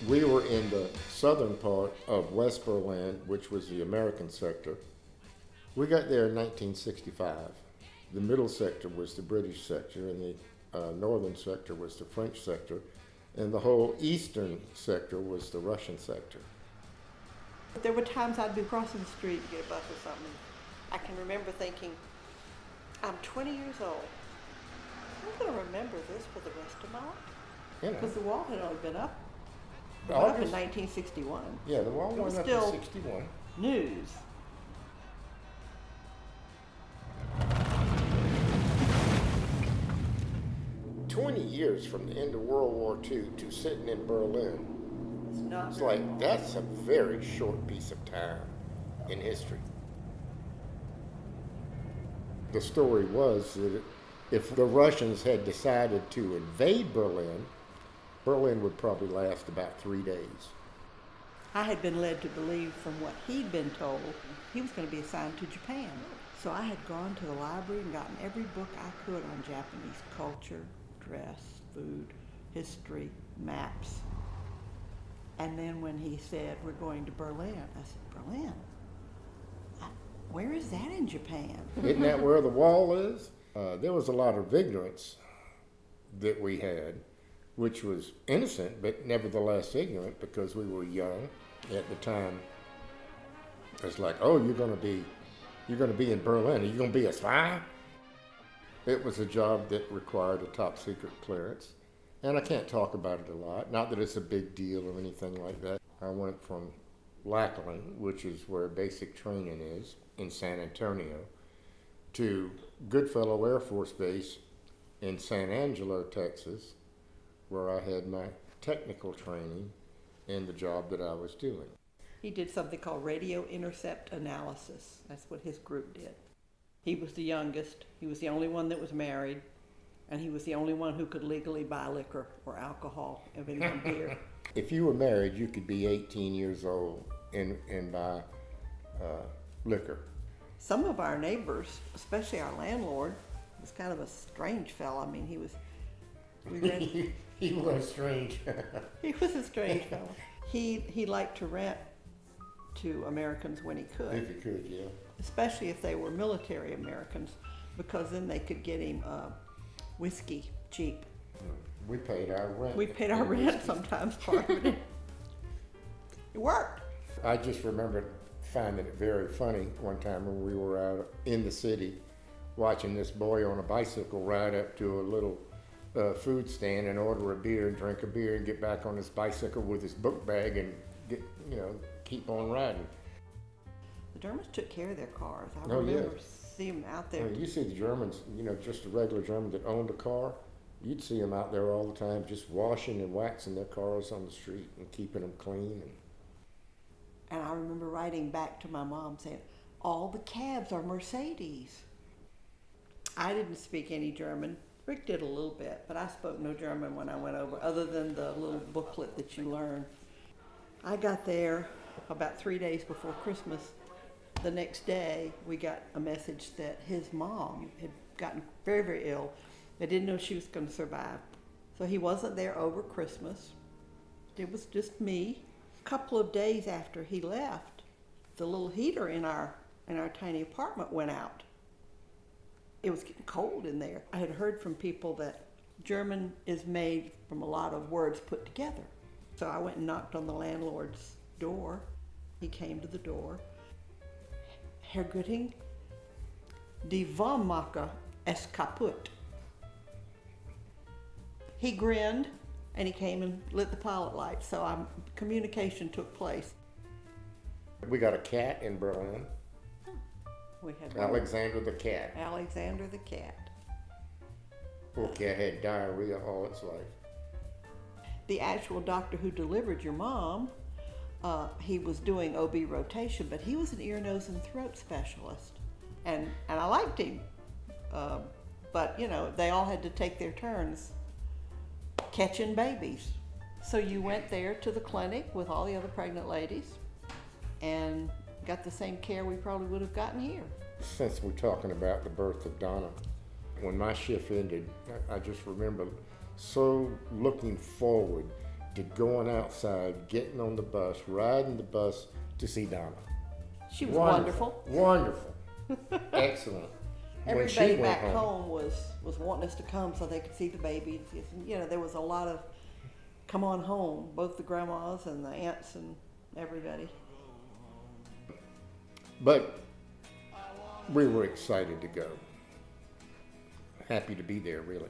We were in the southern part of West Berlin, which was the American sector. We got there in 1965. The middle sector was the British sector, and the northern sector was the French sector, and the whole eastern sector was the Russian sector. There were times I'd be crossing the street to get a bus or something. I can remember thinking, I'm 20 years old. I'm going to remember this for the rest of my life. You know, Because the wall had only been up in August, 1961. yeah, the wall It went was up still in 61. news. Years from the end of World War II to sitting in Berlin, It's not it's very like long. that's a very short piece of time in history. The story was that if the Russians had decided to invade Berlin, Berlin would probably last about 3 days. I had been led to believe from what he'd been told, he was going to be assigned to Japan. So I had gone to the library and gotten every book I could on Japanese culture, dress, food, history, maps. And then when he said, we're going to Berlin, I said, Berlin? Where is that in Japan? Isn't that where the wall is? There was a lot of ignorance that we had, which was innocent, but nevertheless ignorant because we were young at the time. It's like, oh, you're going to be in Berlin. Are you going to be a spy? It was a job that required a top secret clearance, and I can't talk about it a lot. Not that it's a big deal or anything like that. I went from Lackland, which is where basic training is in San Antonio, to Goodfellow Air Force Base in San Angelo, Texas, where I had my technical training in the job that I was doing. He did something called radio intercept analysis. That's what his group did. He was the youngest, he was the only one that was married, and he was the only one who could legally buy liquor or alcohol, if anyone beer. If you were married, you could be 18 years old and buy liquor. Some of our neighbors, especially our landlord, was kind of a strange fellow. I mean, he was strange. he was a strange fellow. He liked to rent to Americans when he could. If you could, yeah. Especially if they were military Americans, because then they could get him whiskey cheap. We paid our rent. We paid our rent sometimes part of it. It worked. I just remember finding it very funny one time when we were out in the city watching this boy on a bicycle ride up to a little food stand and order a beer and drink a beer and get back on his bicycle with his book bag and keep on riding. The Germans took care of their cars. I Oh, remember yes. seeing them out there. You see the Germans, just a regular German that owned a car, you'd see them out there all the time just washing and waxing their cars on the street and keeping them clean. And I remember writing back to my mom saying, all the cabs are Mercedes. I didn't speak any German. Rick did a little bit, but I spoke no German when I went over, other than the little booklet that you learn. I got there about 3 days before Christmas. The next day, we got a message that his mom had gotten very, very ill. They didn't know she was going to survive. So he wasn't there over Christmas. It was just me. A couple of days after he left, the little heater in our tiny apartment went out. It was getting cold in there. I had heard from people that German is made from a lot of words put together. So I went and knocked on the landlord's door. He came to the door. Herr Götting, die Warmmacher ist kaputt. He grinned and he came and lit the pilot light. So communication took place. We got a cat in Berlin, We had Alexander the cat. Alexander the cat. Poor cat had diarrhea all its life. The actual doctor who delivered your mom, he was doing OB rotation, but he was an ear, nose, and throat specialist. And I liked him. But, they all had to take their turns catching babies. So you went there to the clinic with all the other pregnant ladies and got the same care we probably would have gotten here. Since we're talking about the birth of Donna, when my shift ended, I just remember so looking forward to going outside, getting on the bus, riding the bus to see Donna. She was wonderful. Wonderful. Excellent. When she Everybody went back home was wanting us to come so they could see the babies. You know, there was a lot of come on home, both the grandmas and the aunts and everybody. But we were excited to go. Happy to be there, really.